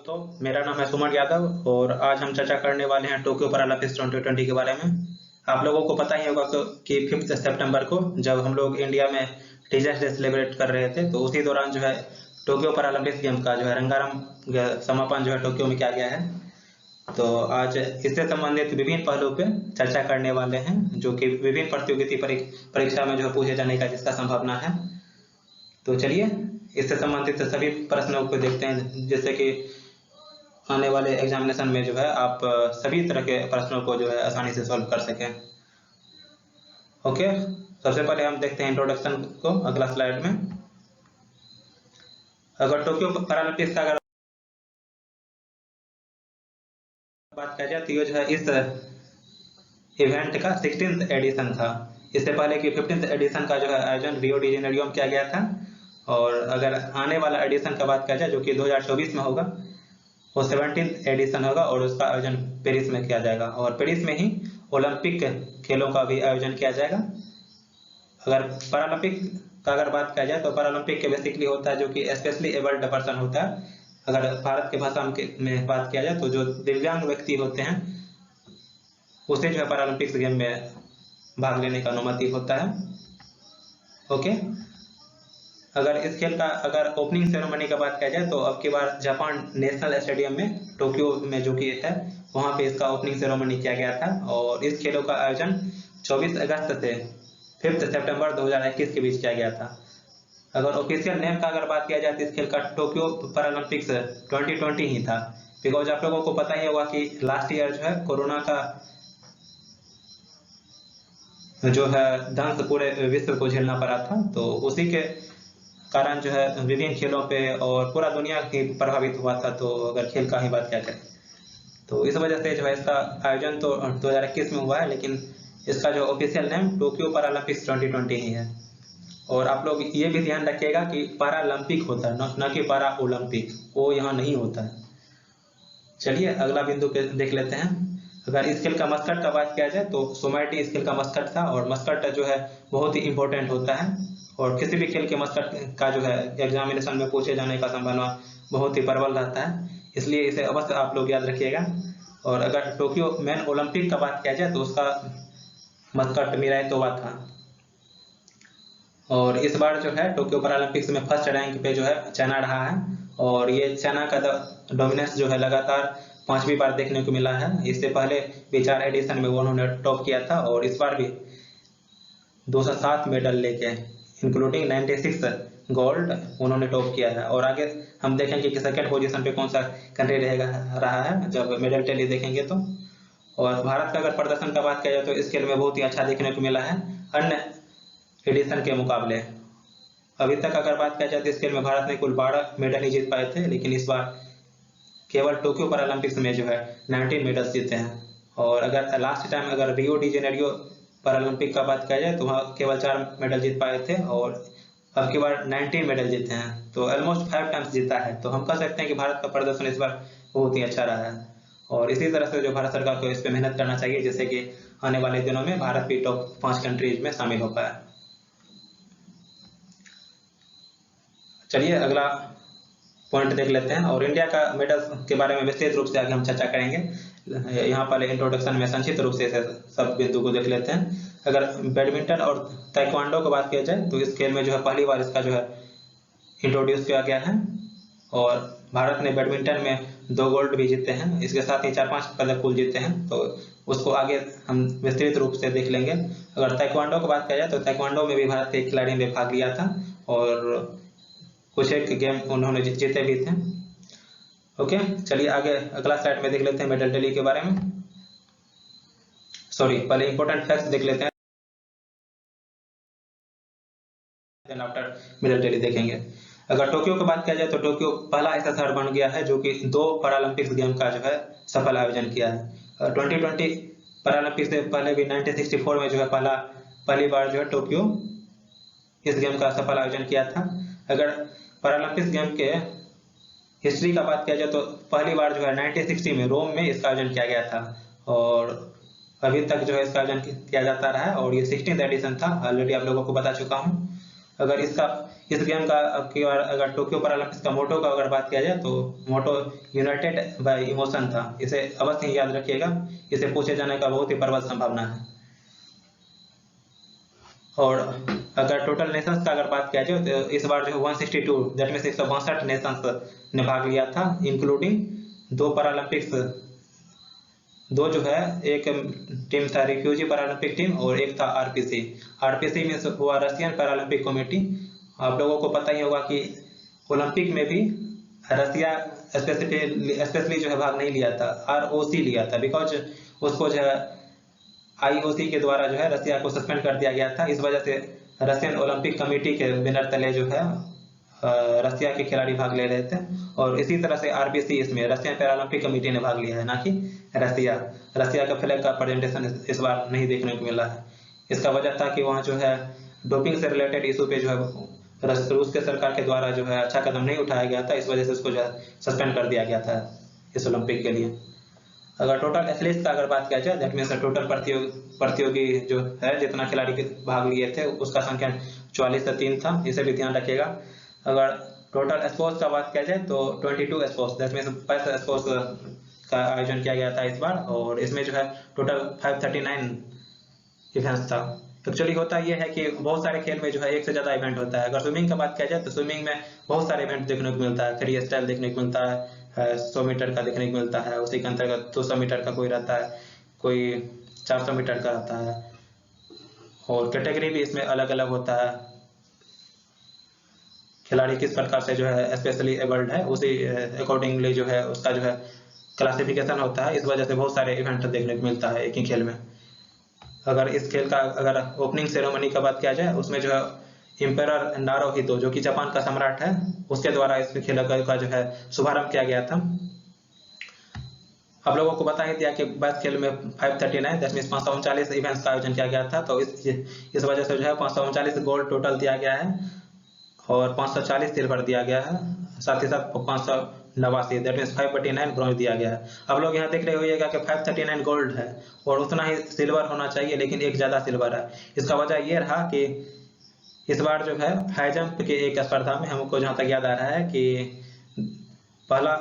दोस्तों, मेरा नाम है सुमन यादव और आज हम चर्चा करने वाले हैं टोक्यो पैरालंपिक्स 2020 के बारे में। आप लोगों को पता ही होगा कि 5 सितंबर को जब हम लोग इंडिया में टीचर्स डे सेलिब्रेट कर रहे थे, तो उसी दौरान जो है टोक्यो पैरालंपिक्स गेम का जो है रंगारंग समापन जो है टोक्यो में किया गया है। तो आज इससे संबंधित विभिन्न पहलुओं पे चर्चा करने वाले हैं, जो कि विभिन्न प्रतियोगिता परीक्षा में जो है पूछे जाने का जिसका संभावना है। तो चलिए इससे संबंधित सभी प्रश्नों को देखते हैं, जैसे कि आने वाले एग्जामिनेशन में जो है आप सभी तरह के प्रश्नों को जो है आसानी से सॉल्व कर सकें। ओके, सबसे पहले हम देखते हैं इंट्रोडक्शन को अगला स्लाइड में। अगर टोक्यो पैरालंपिक्स का बात किया जाए तो ये जो है इस इवेंट का 16th एडिशन था। इससे पहले कि 15th एडिशन का जो है आयोजन रियो डी जेनेरियो में किया गया था, और अगर आने वाला एडिशन का बात किया जाए जो कि 2024 में होगा, वो 17th एडिशन होगा और उसका आयोजन पेरिस में किया जाएगा, और पेरिस में ही ओलंपिक खेलों का भी आयोजन किया जाएगा। अगर पैरालंपिक का अगर बात किया जाए तो पैरालंपिक के बेसिकली होता है जो कि स्पेशली एबल्ड पर्सन होता है। अगर भारत के भाषा में बात किया जाए तो जो दिव्यांग व्यक्ति होते हैं उसे जो है पैरालंपिक्स गेम में भाग लेने का अनुमति होता है। ओके, अगर इस खेल का अगर ओपनिंग सेरेमनी का बात किया जाए तो अब की बार जापान नेशनल स्टेडियम में टोक्यो में जो कि है वहां पे इसका ओपनिंग सेरेमनी किया गया था, और इस खेलों का आयोजन 24 अगस्त से 5 सितंबर 2021 के बीच किया गया था। अगर ऑफिशियल नेम का अगर बात किया जाए तो इस खेल का टोक्यो पैरालंपिक्स 2020 ही था, बिकॉज आप लोगों को पता ही होगा कि लास्ट ईयर जो है कोरोना का जो है दंश पूरे विश्व को झेलना पड़ा था, तो उसी के कारण जो है विभिन्न खेलों पे और पूरा दुनिया ही प्रभावित हुआ था। तो अगर खेल का ही बात क्या करें तो इस वजह से जो है इसका आयोजन तो 2021 में हुआ है, लेकिन इसका जो ऑफिशियल नेम टोक्यो पैरालंपिक्स 2020 ही है। और आप लोग ये भी ध्यान रखिएगा कि पैरालंपिक होता है, न कि पैरा ओलंपिक, वो यहाँ नहीं होता है। चलिए अगला बिंदु पे देख लेते हैं। अगर इस खेल का मस्कट का बात किया जाए तो सोमाइटी इस खेल का मस्कट था, और मस्कट जो है बहुत ही इंपॉर्टेंट होता है, और किसी भी खेल के मस्कट का जो है एग्जामिनेशन में पूछे जाने का संभावना बहुत ही प्रबल रहता है, इसलिए इसे अवश्य आप लोग याद रखिएगा। और अगर टोक्यो मेन ओलंपिक का बात किया जाए तो उसका मस्कट मिराई तोवा था, और इस बार जो है टोक्यो पैरालंपिक्स में फर्स्ट रैंक पे जो है चाइना रहा है, और ये चाइना का डोमिनेंस जो है लगातार 5वीं बार देखने को मिला है। इससे पहले भी 4 एडिशन में उन्होंने टॉप किया था, और इस बार भी 207 मेडल लेके इंक्लूडिंग 96 गोल्ड उन्होंने टॉप किया है। और आगे हम देखेंगे कि सेकंड पोजीशन पे कौन सा कंट्री रहा है जब मेडल टैली देखेंगे तो। और भारत का अगर प्रदर्शन का बात किया जाए तो इस खेल में बहुत ही अच्छा देखने को मिला है अन्य एडिशन के मुकाबले। अभी तक अगर बात किया जाए तो इस खेल में भारत ने कुल 12 मेडल ही जीत पाए थे, लेकिन इस बार केवल टोक्यो पैरालंपिक्स में जो है 19 मेडल्स जीते हैं। और अगर लास्ट टाइम अगर रियो डी जेनेरियो पैरालंपिक का बात किया जाए तो वहाँ केवल 4 मेडल जीत पाए थे, और अब की बार 19 मेडल जीते हैं, तो ऑलमोस्ट 5 टाइम्स जीता है। तो हम कह सकते हैं कि भारत का प्रदर्शन इस बार बहुत ही अच्छा रहा है, और इसी तरह से जो भारत सरकार को इस पर मेहनत करना चाहिए, जिससे कि आने वाले दिनों में भारत भी टॉप 5 कंट्रीज में शामिल हो पाए। चलिए अगला पॉइंट देख लेते हैं, और इंडिया का मेडल्स के बारे में विस्तृत रूप से आगे हम चर्चा करेंगे। यहाँ पहले इंट्रोडक्शन में संक्षिप्त रूप से सब बिंदु को देख लेते हैं। अगर बैडमिंटन और ताइक्वांडो की बात किया जाए तो इस खेल में जो है पहली बार इसका जो है इंट्रोड्यूस किया गया है, और भारत ने बैडमिंटन में 2 गोल्ड भी जीते हैं, इसके साथ ही 4-5 पदक कुल जीते हैं, तो उसको आगे हम विस्तृत रूप से देख लेंगे। अगर ताइक्वांडो की बात किया जाए तो ताइक्वांडो में भी भारत के खिलाड़ी ने भाग लिया था, और कुछ एक गेम उन्होंने जीते भी थे। ओके, चलिए आगे अगला स्लाइड में देख लेते हैं मेडल टैली के बारे में। सॉरी, पहले इंपॉर्टेंट फैक्ट्स देख लेते हैं, देन आफ्टर मेडल टैली देखेंगे। अगर टोक्यो की बात किया जाए तो टोक्यो पहला ऐसा शहर बन गया है जो कि 2 पैरालंपिक्स गेम का जो है सफल आयोजन किया है। 2020 पैरालंपिक्स से पहले भी 1964 में जो है पहली बार जो है टोक्यो इस गेम का सफल आयोजन किया था। अगर पैरालंपिक्स गेम के हिस्ट्री का बात किया जाए तो पहली बार जो है 1960 में रोम में इसका आयोजन किया गया था, और अभी तक जो है इसका आयोजन किया जाता रहा है, और ये 16th एडिशन था, ऑलरेडी आप लोगों को बता चुका हूँ। अगर इस गेम का अगर टोक्यो पैरालंपिक्स का मोटो का अगर बात किया जाए तो मोटो यूनाइटेड बाय इमोशन था। इसे अवश्य ही याद रखिएगा, इसे पूछे जाने का बहुत ही प्रबल संभावना है। और अगर टोटल नेशंस का अगर बात किया जाए तो इस बार जो 162 दैट मीन्स 162 नेशंस ने भाग लिया था, इंक्लूडिंग 2 पैरालंपिक्स, 2 जो है एक टीम था रिफ्यूजी पैरालंपिक टीम और एक था आरपीसी। आरपीसी मीन्स हुआ रशियन पैरालंपिक कमेटी। आप लोगों को पता ही होगा कि ओलंपिक में भी रसिया स्पेशली जो है भाग नहीं लिया था, आरओसी लिया था, बिकॉज उसको जो है आईओसी के द्वारा जो है रसिया को सस्पेंड कर दिया गया था। इस वजह से रशियन ओलंपिक कमेटी के बैनर तले जो है रसिया के खिलाड़ी भाग ले रहे थे। और इसी तरह से आरबीसी इसमें रशियन पैरालंपिक कमेटी ने भाग लिया है, ना कि रसिया का फ्लैग का प्रेजेंटेशन इस बार नहीं देखने को मिला है। इसका वजह था कि वहाँ जो है डोपिंग से रिलेटेड इशू पे जो है रूस के सरकार के द्वारा जो है अच्छा कदम नहीं उठाया गया था, इस वजह से उसको जो है सस्पेंड कर दिया गया था इस ओलंपिक के लिए। अगर टोटल एथलीट्स का अगर बात किया जाए दैट मीन्स टोटल प्रतियोगी जो है जितना खिलाड़ी भाग लिए थे उसका संख्या 44 से 3 था, इसे भी ध्यान रखिएगा। अगर टोटल स्पोर्ट्स का बात किया जाए तो 22 स्पोर्ट्स दैट मीन्स 22 स्पोर्ट्स का आयोजन किया गया था इस बार, और इसमें जो है टोटल 539 इवेंट्स था। एक्चुअली होता यह है कि बहुत सारे खेल में जो है एक से ज़्यादा इवेंट होता है। अगर स्विमिंग का बात किया जाए तो स्विमिंग में बहुत सारे इवेंट देखने को मिलता है, फ्री स्टाइल देखने को मिलता है, 100 मीटर का देखने को मिलता है, उसी के अंतर्गत 200 मीटर का कोई रहता है, कोई 400 मीटर का रहता है, और कैटेगरी भी इसमें अलग अलग होता है। खिलाड़ी किस प्रकार से जो है स्पेशली एबल्ड है उसी अकॉर्डिंगली जो है उसका जो है क्लासिफिकेशन होता है। इस वजह से बहुत सारे इवेंट देखने को मिलता है एक ही खेल में। अगर इस खेल का अगर ओपनिंग सेरेमनी का बात किया जाए उसमें जो है एम्परर नारुहितो जो कि जापान का सम्राट है उसके द्वारा इस खेल का जो है शुभारंभ किया गया था। आप लोगों को बता ही दिया कि 22 खेल में 539 दैट मीन्स 539 इवेंट्स का आयोजन किया गया था, तो इस वजह से जो है 539 गोल्ड टोटल दिया गया है और 540 सिल्वर दिया गया है, साथ ही साथ 589 दैट मीन्स 549 ब्रॉन्ज दिया गया है। आप लोग यहाँ देख रहे होइएगा कि 539 गोल्ड है और उतना ही सिल्वर होना चाहिए, लेकिन एक ज़्यादा सिल्वर है। इसका वजह ये रहा कि इस बार जो है हाई जंप के एक स्पर्धा में हमको जहाँ तक याद आ रहा है कि पहला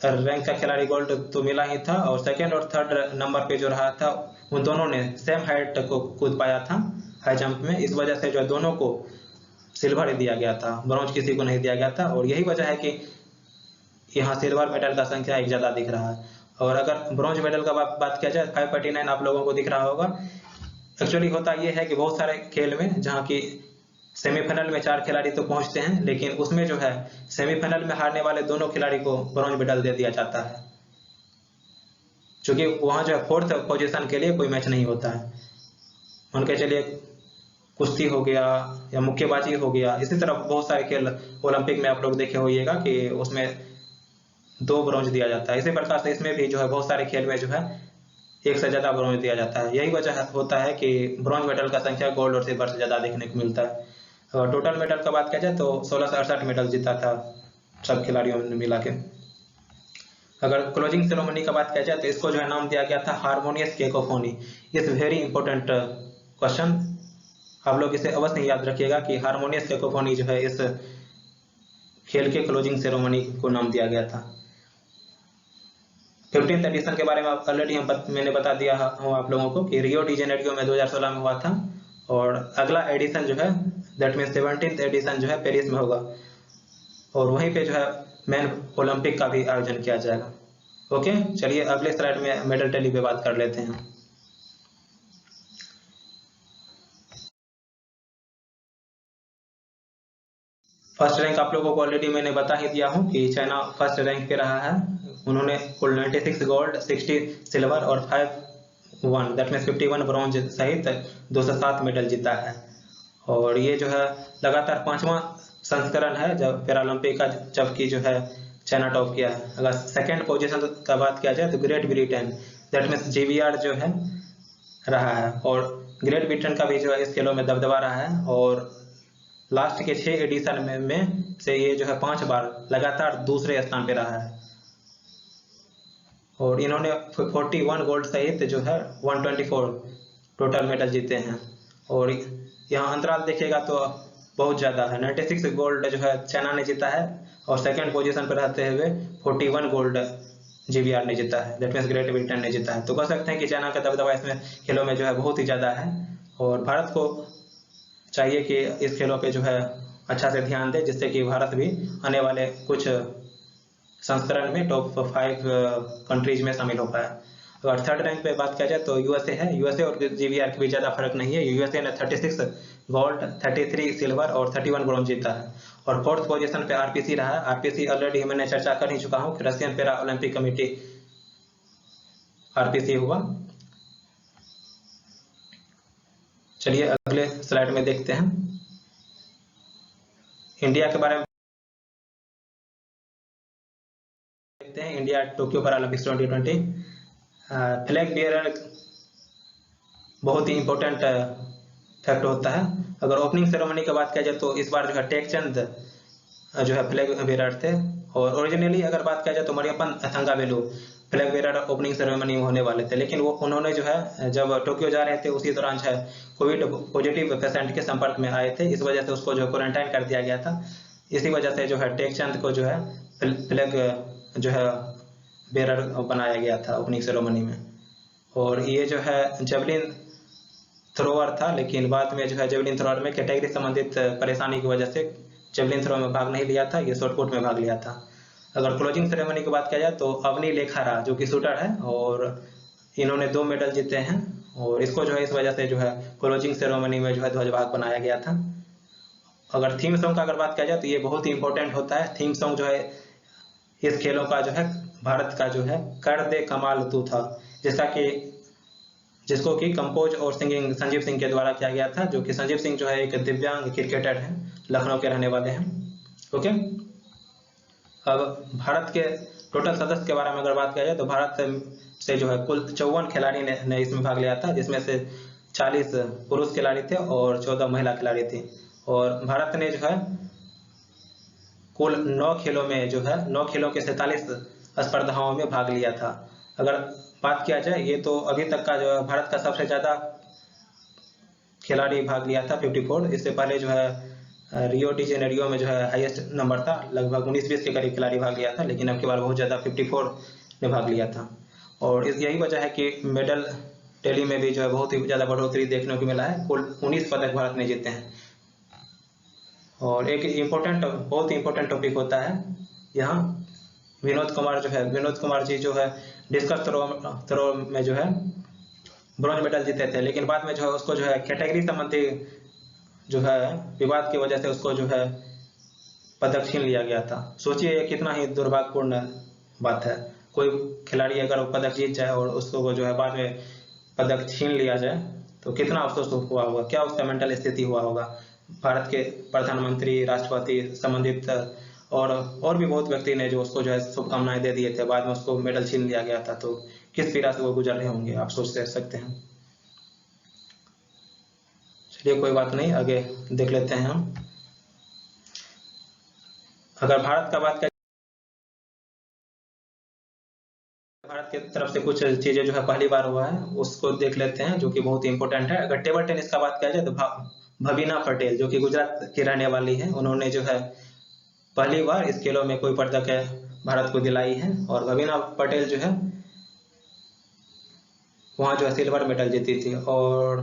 रैंक का खिलाड़ी गोल्ड तो मिला ही था, और सेकंड और थर्ड नंबर पे जो रहा था उन दोनों ने सेम हाइट को कूद पाया था हाई जंप में। इस वजह से जो दोनों को सिल्वर दिया गया था, ब्रॉन्ज किसी को नहीं दिया गया था, और यही वजह है कि यहाँ सिल्वर मेडल का संख्या एक ज़्यादा दिख रहा है। और अगर ब्रॉन्ज मेडल का बात किया जाए 549 आप लोगों को दिख रहा होगा। एक्चुअली होता यह है कि बहुत सारे खेल में जहाँ की सेमीफाइनल में 4 खिलाड़ी तो पहुंचते हैं, लेकिन उसमें जो है सेमीफाइनल में हारने वाले दोनों खिलाड़ी को ब्रॉन्ज मेडल दे दिया जाता है, क्योंकि वहां जो है 4th पोजीशन के लिए कोई मैच नहीं होता है। मान के चलिए कुश्ती हो गया या मुक्केबाजी हो गया, इसी तरह बहुत सारे खेल ओलंपिक में आप लोग देखे होइएगा कि उसमें 2 ब्रॉन्ज दिया जाता है। इसी प्रकार से इसमें भी जो है बहुत सारे खेल में जो है एक से ज़्यादा ब्रॉन्ज दिया जाता है। यही वजह होता है कि ब्रॉन्ज मेडल का संख्या गोल्ड और सिल्वर से ज़्यादा देखने को मिलता है। और टोटल मेडल का बात किया जाए तो 16 से 68 मेडल जीता था सब खिलाड़ियों ने मिला के। अगर क्लोजिंग सेरेमनी का बात किया जाए तो इसको जो है नाम दिया गया था हारमोनियस केकोफोनी। इस वेरी इंपॉर्टेंट क्वेश्चन, आप लोग इसे अवश्य याद रखिएगा कि हारमोनियस केकोफोनी जो है इस खेल के क्लोजिंग सेरेमनी को नाम दिया गया था। 15th एडिशन के बारे में ऑलरेडी मैंने बता दिया हूँ आप लोगों को कि रियो डी जेनेरियो में 2016 में हुआ था, और अगला एडिशन जो है दैट मीन्स 17th एडिशन जो है पेरिस में होगा, और वहीं पे जो है मेन ओलंपिक का भी आयोजन किया जाएगा। ओके, चलिए अगले स्लाइड में मेडल टैली पे बात कर लेते हैं। फर्स्ट रैंक आप लोगों को ऑलरेडी मैंने बता ही दिया हूँ कि चाइना फर्स्ट रैंक पे रहा है। उन्होंने कुल 96 गोल्ड, 60 सिल्वर और 51 दैट मीन्स 51 ब्रॉन्ज सहित 207 मेडल जीता है। और ये जो है लगातार 5वां संस्करण है जब पैरालंपिक का, जबकि जो है चाइना टॉप किया है। अगर सेकंड पोजीशन का बात किया जाए तो great Britain that means GBR जो है रहा है, और ग्रेट ब्रिटेन का भी जो है इस खेलों में दबदबा रहा है, और लास्ट के 6 एडिशन में से ये जो है 5 बार लगातार दूसरे स्थान पे रहा है, और इन्होंने 41 गोल्ड सहित जो है 124 टोटल मेडल जीते हैं। और यहाँ अंतराल देखिएगा तो बहुत ज़्यादा है। 96 गोल्ड जो है चाइना ने जीता है और सेकंड पोजीशन पर रहते हुए 41 गोल्ड GVR ने जीता है, दैट मीन्स ग्रेट ब्रिटेन ने जीता है। तो कह सकते हैं कि चाइना का दबदबा इसमें खेलों में जो है बहुत ही ज़्यादा है और भारत को चाहिए कि इस खेलों पे जो है अच्छा से ध्यान दे, जिससे कि भारत भी आने वाले कुछ संस्करण में टॉप 5 कंट्रीज में शामिल हो पाया। अगर थर्ड रैंक पे बात किया जाए तो यूएसए है। यूएसए और GVR के बीच ज़्यादा फर्क नहीं है। यूएसए ने 36 गोल्ड, 33 सिल्वर और 31 ब्रॉन्ज जीता है। और फोर्थ पोजीशन पे आरपीसी रहा है। आरपीसी ऑलरेडी मैंने चर्चा कर ही चुका हूँ कि Russian para Olympic committee RPC हुआ। चलिए अगले स्लाइड में देखते हैं इंडिया के बारे में। देखते हैं India Tokyo Paralympics 2020 flag bearer बहुत ही इंपॉर्टेंट फैक्ट होता है। अगर ओपनिंग सेरेमनी की बात किया जाए तो इस बार जो है टेकचंद जो है फ्लैग बेरर थे और ओरिजिनली अगर बात किया जाए तो Mariyappan Thangavelu flag bearer opening ceremony होने वाले थे, लेकिन वो उन्होंने जो है जब टोक्यो जा रहे थे उसी दौरान जो है कोविड पॉजिटिव पेशेंट के संपर्क में आए थे। इस वजह से उसको जो क्वारंटाइन कर दिया गया था। इसी वजह से जो है टेकचंद को जो है फ्लैग जो है बेरर बनाया गया था ओपनिंग सेरेमनी में। और ये जो है जेवलिन थ्रोअर था, लेकिन बाद में जो है जेवलिन थ्रोअर में कैटेगरी संबंधित परेशानी की वजह से जेवलिन थ्रो में भाग नहीं लिया था, ये शॉर्टपुट में भाग लिया था। अगर क्लोजिंग सेरेमनी की बात किया जाए तो अवनी लेखारा जो कि शूटर है और इन्होंने 2 मेडल जीते हैं और इसको जो है इस वजह से जो है क्लोजिंग सेरेमनी में जो है ध्वजभाग बनाया गया था। अगर थीम सॉन्ग का अगर बात किया जाए तो ये बहुत ही इंपॉर्टेंट होता है। थीम सॉन्ग जो है इस खेलों का जो है भारत का जो है कर दे कमाल तू था, जिसको कि कंपोज और सिंगिंग संजीव सिंह के द्वारा किया गया था, जो कि संजीव सिंह जो है एक दिव्यांग क्रिकेटर है, लखनऊ के रहने वाले हैं। ओके, अब भारत के टोटल सदस्य के बारे में अगर बात किया जाए तो भारत से जो है कुल 54 खिलाड़ी ने इसमें भाग लिया था, जिसमें से 40 पुरुष खिलाड़ी थे और 14 महिला खिलाड़ी थी। और भारत ने जो है कुल 9 खेलों में जो है 9 खेलों के 47 स्पर्धाओं में भाग लिया था। अगर बात किया जाए ये तो अभी तक का जो है भारत का सबसे ज़्यादा खिलाड़ी भाग लिया था 54। इससे पहले जो है रियो डी जेनेरियो में जो है हाईएस्ट नंबर था, लगभग 19-20 के करीब खिलाड़ी भाग लिया था, लेकिन अब की बार बहुत ज़्यादा 54 ने भाग लिया था। और यही वजह है कि मेडल टैली में भी जो है बहुत ही ज़्यादा बढ़ोतरी देखने को मिला है। कुल 19 पदक भारत ने जीते हैं। और एक इम्पोर्टेंट बहुत ही इम्पोर्टेंट टॉपिक होता है यहाँ, विनोद कुमार जी जो है डिस्कस थ्रो में जो है ब्रॉन्ज मेडल जीते थे, लेकिन बाद में जो है उसको जो है कैटेगरी संबंधी जो है विवाद की वजह से उसको जो है पदक छीन लिया गया था। सोचिए ये कितना ही दुर्भाग्यपूर्ण बात है। कोई खिलाड़ी अगर पदक जीत जाए और उसको जो है बाद में पदक छीन लिया जाए तो कितना अफसोस हुआ होगा, क्या उसका मेंटल स्थिति हुआ होगा। भारत के प्रधानमंत्री, राष्ट्रपति, संबंधित और भी बहुत व्यक्ति ने जो उसको जो है शुभकामनाएं दे दिए थे, बाद में उसको मेडल छीन लिया गया था, तो किस पीड़ा से वो गुजर रहे होंगे आप सोच सकते हैं। चलिए कोई बात नहीं, आगे देख लेते हैं हम। अगर भारत का बात करें, भारत की तरफ से कुछ चीजें जो है पहली बार हुआ है उसको देख लेते हैं, जो कि बहुत ही इंपॉर्टेंट है। अगर टेबल टेनिस का बात किया जाए तो भवीना पटेल जो कि गुजरात की रहने वाली है, उन्होंने जो है पहली बार इस खेलों में कोई पदक है भारत को दिलाई है। और भवीना पटेल जो है वहाँ जो है सिल्वर मेडल जीती थी। और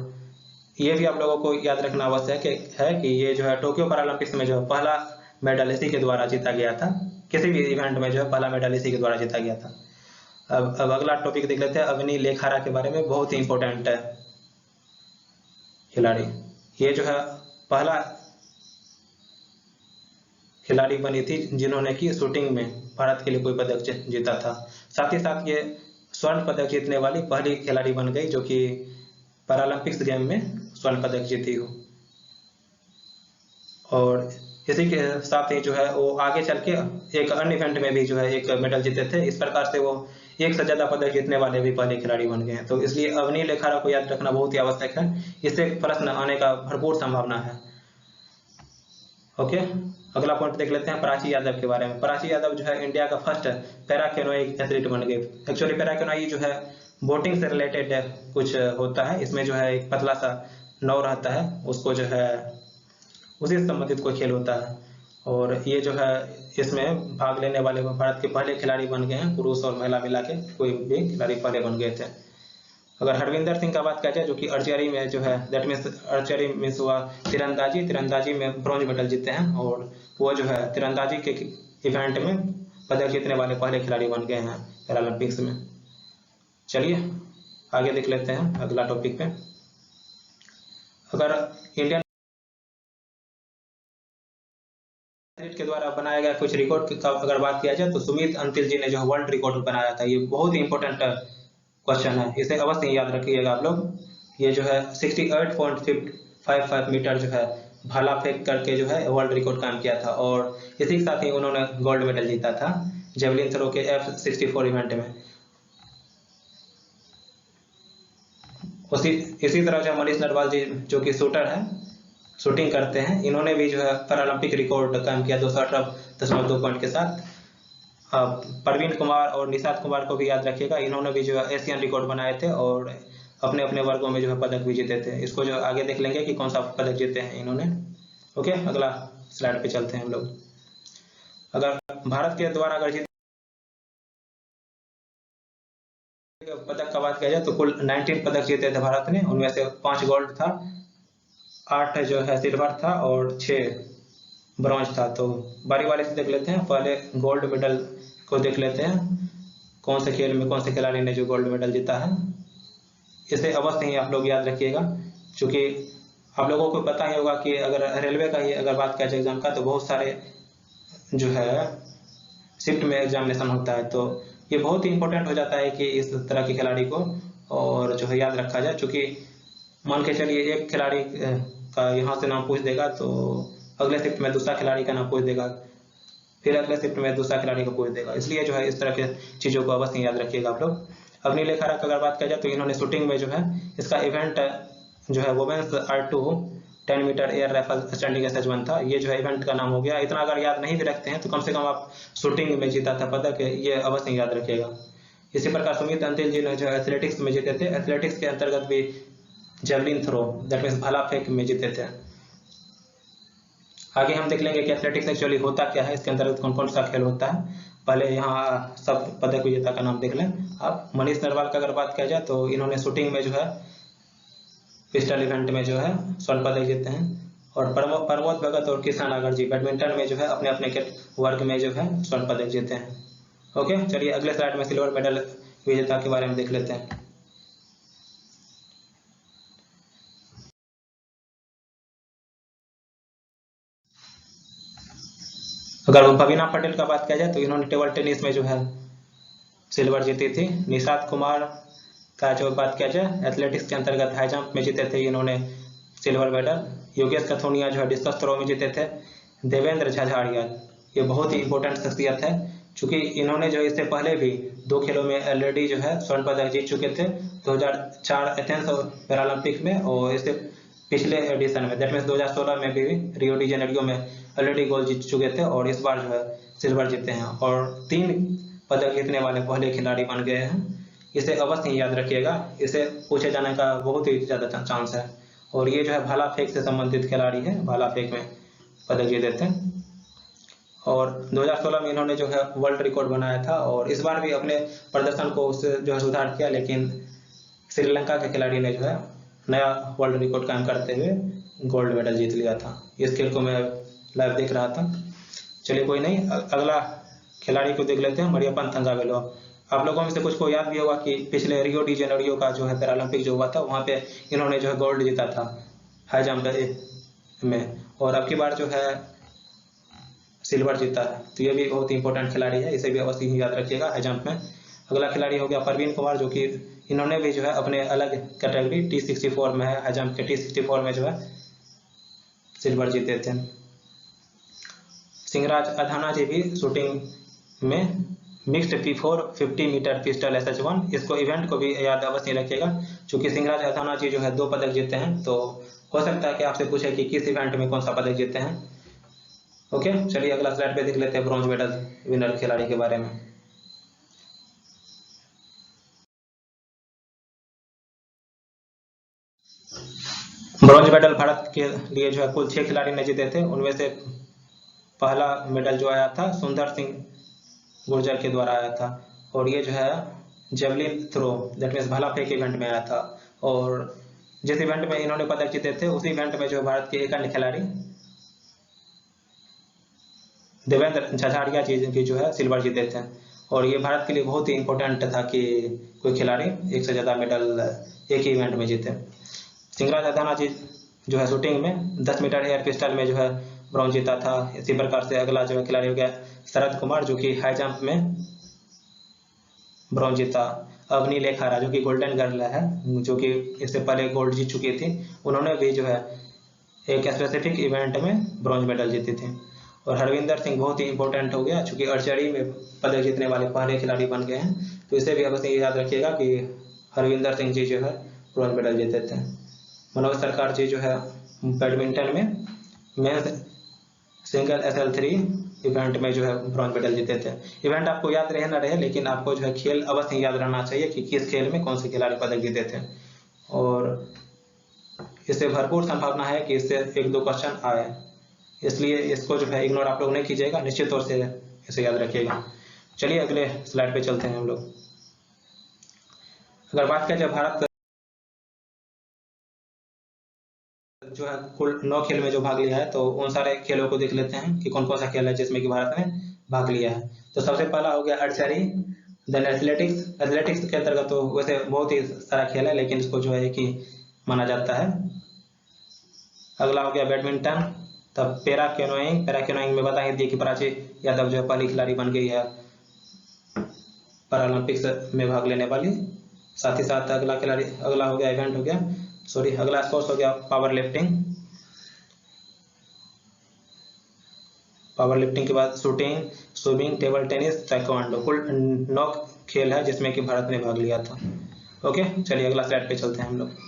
ये भी आप लोगों को याद रखना आवश्यक है कि ये जो है टोक्यो पैरालंपिक्स में जो है पहला मेडल इसी के द्वारा जीता गया था। किसी भी इवेंट में जो है पहला मेडल इसी के द्वारा जीता गया था। अब अगला टॉपिक देख लेते हैं अवनी लेखारा के बारे में। बहुत ही इंपॉर्टेंट है खिलाड़ी, ये जो है पहला खिलाड़ी बनी थी जिन्होंने की शूटिंग में भारत के लिए कोई पदक जीता था। साथ ही साथ ये स्वर्ण पदक जीतने वाली पहली खिलाड़ी बन गई जो कि पैरालंपिक्स गेम में स्वर्ण पदक जीती हो। और इसी के साथ ही जो है वो आगे चल के एक अन्य इवेंट में भी जो है एक मेडल जीते थे। इस प्रकार से वो एक से ज्यादा पदक जीतने वाले भी पहले खिलाड़ी बन गए हैं। तो इसलिए अवनी लेखारा को याद रखना बहुत ही आवश्यक है, इससे प्रश्न आने का भरपूर संभावना है। ओके, अगला पॉइंट देख लेते हैं प्राची यादव के बारे में। प्राची यादव जो है इंडिया का फर्स्ट पैरा कैनोई एथलीट बन गए। एक्चुअली पैरा कैनोई जो है बोटिंग से रिलेटेड कुछ होता है। इसमें जो है एक पतला सा नाव रहता है, उसको जो है उसी से संबंधित कोई खेल होता है। और ये जो है इसमें भाग लेने वाले भारत के पहले खिलाड़ी बन गए हैं, पुरुष और महिला मिला के कोई भी खिलाड़ी पहले बन गए थे। अगर हरविंदर सिंह का बात किया जाए, जो कि आर्चरी में जो है, दैट मीन्स आर्चरी मीन्स हुआ तीरंदाजी में ब्रॉन्ज मेडल जीते हैं, और वो जो है तीरंदाजी के इवेंट में पदक जीतने वाले पहले खिलाड़ी बन गए हैं पैरालंपिक्स में। चलिए आगे देख लेते हैं अगला टॉपिक पे। अगर इंडियन एथलीट के द्वारा बनाया गया कुछ रिकॉर्ड का अगर बात किया जाए, तो सुमित अंतिल जी ने जो वर्ल्ड रिकॉर्ड बनाया था, ये बहुत ही इंपॉर्टेंट क्वेश्चन है, इसे अवश्य याद रखिएगा आप लोग। ये जो है 68.55 मीटर जो है भाला फेंक करके जो है वर्ल्ड रिकॉर्ड कायम किया था, और इसी के साथ ही उन्होंने गोल्ड मेडल जीता था जेवलिन थ्रो के F64 इवेंट में। इसी तरह जो मनीष नरवाल जी जो कि शूटर है, शूटिंग करते हैं, इन्होंने भी जो है पैरालंपिक रिकॉर्ड कायम किया 218.2 पॉइंट के साथ। परवीन कुमार और निषाद कुमार को भी याद रखिएगा, इन्होंने भी जो है एशियन रिकॉर्ड बनाए थे और अपने अपने वर्गों में जो है पदक भी जीते थे। इसको जो आगे देख लेंगे कि कौन सा पदक जीते हैं इन्होंने। ओके, अगला स्लाइड पे चलते हैं हम लोग। अगर भारत के द्वारा अगर पदक का बात किया जाए, तो कुल 19 पदक जीते थे भारत ने, उनमें से 5 गोल्ड था, 8 जो है सिल्वर था और 6 ब्रॉन्ज था। तो बारी बारी से देख लेते हैं। पहले गोल्ड मेडल को देख लेते हैं, कौन से खेल में कौन से खिलाड़ी ने जो गोल्ड मेडल जीता है। इसे अवश्य ही आप लोग याद रखिएगा, क्योंकि आप लोगों को पता ही होगा कि अगर रेलवे का ही अगर बात किया जाए एग्जाम का, तो बहुत सारे जो है शिफ्ट में एग्जामिनेशन होता है, तो ये बहुत ही इंपॉर्टेंट हो जाता है कि इस तरह के खिलाड़ी को और जो है याद रखा जाए। चूँकि मान के चलिए एक खिलाड़ी का यहाँ से नाम पूछ देगा, तो अगले शिफ्ट में दूसरा खिलाड़ी का नाम पूछ देगा, फिर अगले शिफ्ट में दूसरा खिलाड़ी को पूछ देगा। इसलिए जो है इस तरह के चीज़ों को अवश्य याद रखिएगा आप लोग। अग्निलेखा का अगर बात किया जाए, तो इन्होंने शूटिंग में जो है इसका इवेंट जो है women's R2 10 metre air rifle standing SH1 था। ये जो है इवेंट का नाम हो गया। इतना अगर याद नहीं भी रखते हैं, तो कम से कम आप शूटिंग में जीता था पदक, ये अवश्य याद रखिएगा। इसी प्रकार सुमित अंतिल जी ने जो एथलेटिक्स में जीते थे, एथलेटिक्स के अंतर्गत भी जेवलिन थ्रो दैट मीन्स भाला फेंक में जीते थे। आगे हम देख लेंगे कि एथलेटिक्स एक्चुअली होता क्या है, इसके अंतर्गत कौन कौन सा खेल होता है। पहले यहाँ सब पदक विजेता का नाम देख लें आप। मनीष नरवाल का अगर बात किया जाए, तो इन्होंने शूटिंग में जो है पिस्टल इवेंट में जो है स्वर्ण पदक जीते हैं। और प्रमोद भगत और किशन नागर जी बैडमिंटन में जो है अपने अपने वर्ग में जो है स्वर्ण पदक जीते हैं। ओके, चलिए अगले स्लाइड में सिल्वर मेडल विजेता के बारे में देख लेते हैं। अगर भवीना पटेल का बात किया जाए, तो इन्होंने टेबल टेनिस में जो है सिल्वर जीती थी। निषाद कुमार का जो बात किया जाए, एथलेटिक्स के अंतर्गत हाई जंप में जीते थे इन्होंने सिल्वर मेडल। योगेश कथुनिया जो है डिस्कस थ्रो में जीते थे। देवेंद्र झाझाड़िया, ये बहुत ही इंपॉर्टेंट शख्सियत है, चूंकि इन्होंने जो इससे पहले भी 2 खेलों में ऑलरेडी जो है स्वर्ण पदक जीत चुके थे, 2004 एथेंस पैरालंपिक में, और इससे पिछले एडिशन में दैट मीन्स 2016 में भी रियो डी जेनेरियो में ऑलरेडी गोल्ड जीत चुके थे, और इस बार जो है सिल्वर जीते हैं, और 3 पदक जीतने वाले पहले खिलाड़ी बन गए हैं। इसे अवश्य ही याद रखिएगा, इसे पूछे जाने का बहुत ही ज़्यादा चांस है। और ये जो है भाला फेंक से संबंधित खिलाड़ी है, भाला फेंक में पदक जीते थे, और 2016 में इन्होंने जो है वर्ल्ड रिकॉर्ड बनाया था, और इस बार भी अपने प्रदर्शन को उससे जो है सुधार किया, लेकिन श्रीलंका के खिलाड़ी ने जो है नया वर्ल्ड रिकॉर्ड कायम करते हुए गोल्ड मेडल जीत लिया था। इस खेल को मैं लाइव देख रहा था। चलिए कोई नहीं, अगला खिलाड़ी को देख लेते हैं, मरियप्पन थंगावेलो। आप लोगों में से कुछ को याद भी होगा कि पिछले रियो डी जेनेरियो का जो है पैरालंपिक जो हुआ था, वहाँ पे इन्होंने जो है गोल्ड जीता था हाई जंप में, और अब की बार जो है सिल्वर जीता है। तो ये भी बहुत ही इंपॉर्टेंट खिलाड़ी है, इसे भी अवश्य ही याद रखिएगा हाई जंप में। अगला खिलाड़ी हो गया परवीन कुमार, जो कि इन्होंने भी जो है अपने अलग कैटेगरी T64 में है, हाई जंप के T64 में जो है सिल्वर जीते थे। सिंहराज अधाना जी भी शूटिंग में mixed P4 50 metre pistol SH1, इसको इवेंट को भी याद अवश्य रखिएगा, क्योंकि सिंहराज अधाना जी जो है 2 पदक जीते हैं, तो हो सकता है कि आपसे पूछे कि किस इवेंट में कौन सा पदक जीते हैं। ओके, चलिए अगला स्लाइड पे देख लेते हैं ब्रॉन्ज मेडल विनर खिलाड़ी के बारे में। ब्रॉन्ज मेडल भारत के लिए जो है कुल 6 खिलाड़ी ने जीते थे। उनमें से पहला मेडल जो आया था सुंदर सिंह गुर्जर के द्वारा आया था, और ये जो है जेवलिन थ्रो दैट मीन्स भाला फेंक इवेंट में आया था। और जिस इवेंट में इन्होंने पदक जीते थे उसी इवेंट में जो भारत के एक अन्य खिलाड़ी देवेंद्र झाझाड़िया जी की जो है सिल्वर जीते थे। और ये भारत के लिए बहुत ही इंपॉर्टेंट था कि कोई खिलाड़ी एक से ज़्यादा मेडल एक ही इवेंट में जीते। सिंगराज अधाना जी जो है शूटिंग में 10 मीटर एयर पिस्टल में जो है ब्रॉन्ज जीता था। इसी प्रकार से अगला जो है खिलाड़ी हो गया शरद कुमार जो कि हाई जंप में ब्रॉन्ज जीता। अवनी लेखारा जो कि गोल्डन गर्ल है, जो कि इससे पहले गोल्ड जीत चुकी थी, उन्होंने भी जो है एक स्पेसिफिक इवेंट में ब्रॉन्ज मेडल जीती थी। और हरविंदर सिंह बहुत ही इंपॉर्टेंट हो गया, चूंकि आर्चरी में पदक जीतने वाले पहले खिलाड़ी बन गए हैं, तो इसे भी अवश्य याद रखिएगा कि हरविंदर सिंह जी जो है ब्रॉन्ज मेडल जीते थे। मनोज सरकार जी जो है बैडमिंटन में मेंस सिंगल SL3 इवेंट में जो है ब्रॉन्ज मेडल जीते थे। इवेंट आपको याद रहे ना रहे, लेकिन आपको जो है खेल अवश्य याद रहना चाहिए कि किस खेल में कौन से खिलाड़ी पदक जीते थे। और इससे भरपूर संभावना है कि इससे 1-2 क्वेश्चन आए, इसलिए इसको जो है इग्नोर आप लोग नहीं कीजिएगा, निश्चित तौर से इसे याद रखिएगा। चलिए अगले स्लाइड पे चलते हैं हम लोग। अगर बात करें भारत जो है कुल 9 खेल में जो भाग लिया है, तो उन सारे खेलों को देख लेते हैं कि कौन कौन सा खेल है जिसमें कि भारत ने भाग लिया है। तो सबसे पहला हो गया आर्चरी, देन एथलेटिक्स। एथलेटिक्स के अंतर्गत तो वैसे बहुत ही सारा खेल है, लेकिन इसको जो है एक ही माना जाता है। अगला हो गया बैडमिंटन, तब पैरा कैनोइंग। पैरा कैनोइंग में बता ही दिए कि प्राची यादव जो है पहली खिलाड़ी बन गई है पैरालंपिक्स में भाग लेने वाली। साथ ही साथ अगला हो गया इवेंट हो गया अगला स्पोर्ट्स हो गया पावर लिफ्टिंग। पावर लिफ्टिंग के बाद shooting, swimming, table tennis, taekwondo. कुल 9 खेल है जिसमें कि भारत ने भाग लिया था। ओके, चलिए अगला स्लाइड पे चलते हैं हम लोग।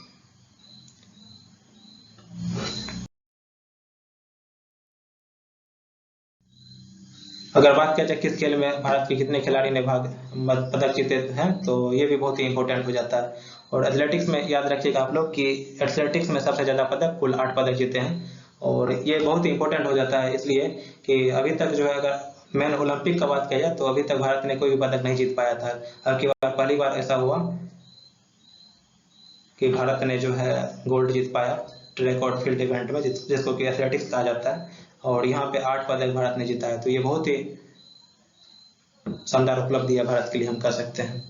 अगर बात किया जाए किस खेल में भारत के कितने खिलाड़ी ने पदक जीते हैं, तो ये भी बहुत ही इंपॉर्टेंट हो जाता है। और एथलेटिक्स में याद रखिएगा आप लोग कि एथलेटिक्स में सबसे ज़्यादा पदक कुल 8 पदक जीते हैं। और ये बहुत ही इंपॉर्टेंट हो जाता है इसलिए कि अभी तक जो है अगर मैन ओलंपिक का बात किया जाए तो अभी तक भारत ने कोई भी पदक नहीं जीत पाया था। अब की बार पहली बार ऐसा हुआ कि भारत ने जो है गोल्ड जीत पाया ट्रैक और फील्ड इवेंट में, जिसको कि एथलेटिक्स कहा जाता है। और यहाँ पे 8 पदक भारत ने जीता है, तो ये बहुत ही शानदार उपलब्धि है भारत के लिए, हम कह सकते हैं।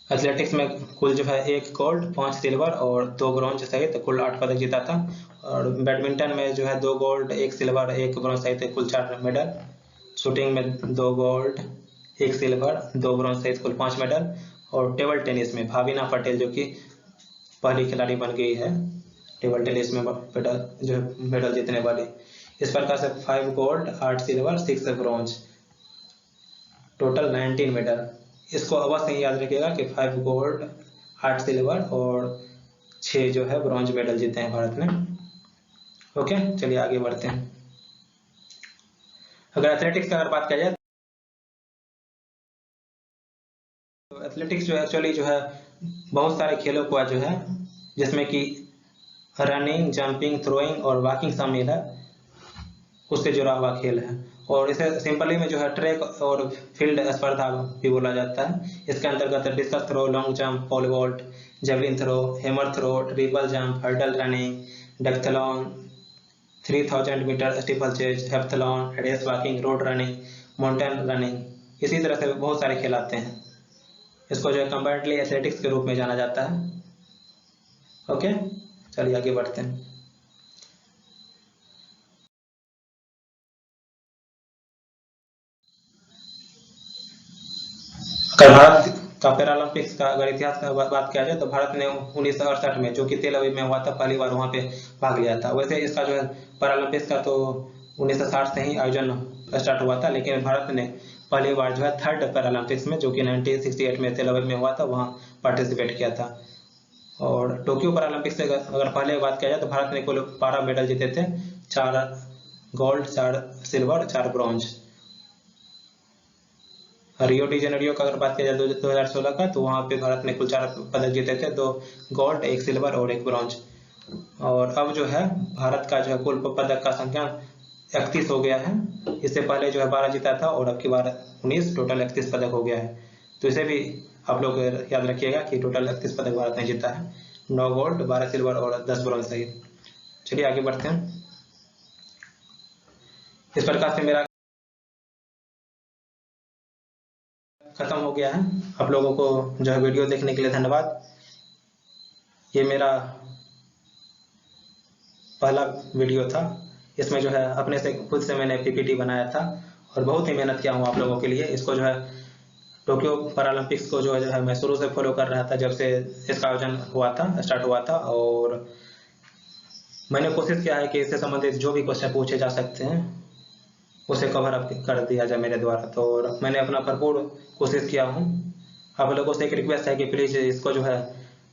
एथलेटिक्स में कुल जो है 1 गोल्ड, 5 सिल्वर और 2 ब्रॉन्ज सहित कुल 8 पदक जीता था। और बैडमिंटन में जो है 2 गोल्ड, 1 सिल्वर, 1 ब्रॉन्ज सहित कुल 4 मेडल। शूटिंग में 2 गोल्ड, 1 सिल्वर, 2 ब्रॉन्ज सहित कुल 5 मेडल। और टेबल टेनिस में भाविना पटेल जो कि पहली खिलाड़ी बन गई है टेबल टेनिस में मेडल जीतने वाली। इस प्रकार से 5 gold, 8 silver, 6 bronze, total 19 medal. इसको अवश्य याद रखिएगा कि 5 गोल्ड, 8 सिल्वर और 6 जो है ब्रॉन्ज मेडल जीते हैं भारत ने। ओके, चलिए आगे बढ़ते हैं। अगर एथलेटिक्स की अगर बात किया जाए तो एथलेटिक्स जो एक्चुअली जो है बहुत सारे खेलों को जो है जिसमें कि रनिंग, जंपिंग, थ्रोइंग और वॉकिंग शामिल है, उससे जुड़ा हुआ खेल है। और इसे सिंपली में जो है ट्रैक और फील्ड स्पर्धा भी बोला जाता है। इसके अंतर्गत discus throw, long jump, pole vault, javelin throw, hammer throw, triple jump, hurdle running, decathlon, 3000 metre steeplechase, heptathlon, race walking, road running, mountain running, इसी तरह से बहुत सारे खेल आते हैं। इसको जो है कंबाइंडली एथलेटिक्स के रूप में जाना जाता है। ओके, चलिए आगे बढ़ते हैं। अगर भारत का पैरालंपिक्स का अगर इतिहास का बात किया जाए तो भारत ने 1968 में, जो कि तेल अवीव में हुआ था, पहली बार वहां पे भाग लिया था। वैसे इसका जो है पैरालंपिक्स का तो 1960 से ही आयोजन स्टार्ट हुआ था, लेकिन भारत ने पहली बार जो है 3rd पैरालंपिक्स में, जो कि 1968 में तेल अवीव में हुआ था, वहाँ पार्टिसिपेट किया था। और टोक्यो पैरालंपिक्स से अगर पहले बात किया जाए तो भारत ने कुल 12 मेडल जीते थे, 4 gold, 4 silver, 4 bronze. Rio de Janeiro का अगर बात किया जाए 2016 का, तो वहां पे भारत ने कुल 4 पदक जीते थे, 2 गोल्ड, 1 सिल्वर और 1 ब्रॉन्ज। और अब जो है भारत का जो है कुल पदक का संख्या 31 हो गया है। इससे पहले जो है 12 जीता था और अब की बार 19, टोटल 31 पदक हो गया है। तो इसे भी आप लोग याद रखिएगा कि टोटल 31 पदक भारत ने जीता है, 9 गोल्ड, 12 सिल्वर और 10 ब्रॉन्ज सहित। चलिए आगे बढ़ते हैं। इस प्रकार से मेरा खत्म हो गया है। आप लोगों को जो है वीडियो देखने के लिए धन्यवाद। ये मेरा पहला वीडियो था। इसमें जो है अपने से खुद से मैंने पीपीटी बनाया था और बहुत ही मेहनत किया हूँ आप लोगों के लिए। इसको जो है टोक्यो पैरालंपिक्स को जो है मैं शुरू से फॉलो कर रहा था, जब से इसका आयोजन हुआ था, स्टार्ट हुआ था। और मैंने कोशिश किया है कि इससे संबंधित जो भी क्वेश्चन पूछे जा सकते हैं उसे कवर अप कर दिया जाए मेरे द्वारा। तो मैंने अपना भरपूर कोशिश किया हूँ। आप लोगों से एक रिक्वेस्ट है कि प्लीज़ इसको जो है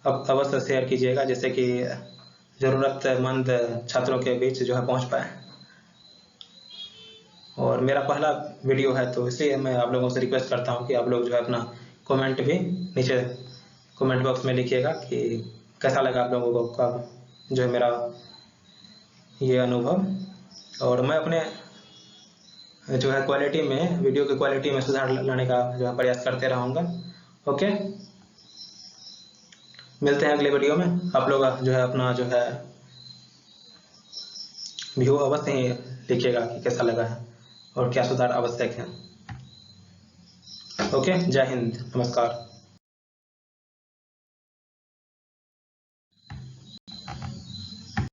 अब अवश्य शेयर कीजिएगा, जिससे कि ज़रूरतमंद छात्रों के बीच जो है पहुँच पाए। और मेरा पहला वीडियो है तो इसलिए मैं आप लोगों से रिक्वेस्ट करता हूँ कि आप लोग जो है अपना कमेंट भी नीचे कमेंट बॉक्स में लिखिएगा कि कैसा लगा आप लोगों का जो है मेरा ये अनुभव। और मैं अपने जो है क्वालिटी में, वीडियो की क्वालिटी में सुधार लाने का जो है प्रयास करते रहूँगा। ओके, मिलते हैं अगले वीडियो में। आप लोग जो है अपना जो है व्यू अवश्य ही लिखिएगा कि कैसा लगा है और क्या सुधार आवश्यक है। ओके, जय हिंद, नमस्कार।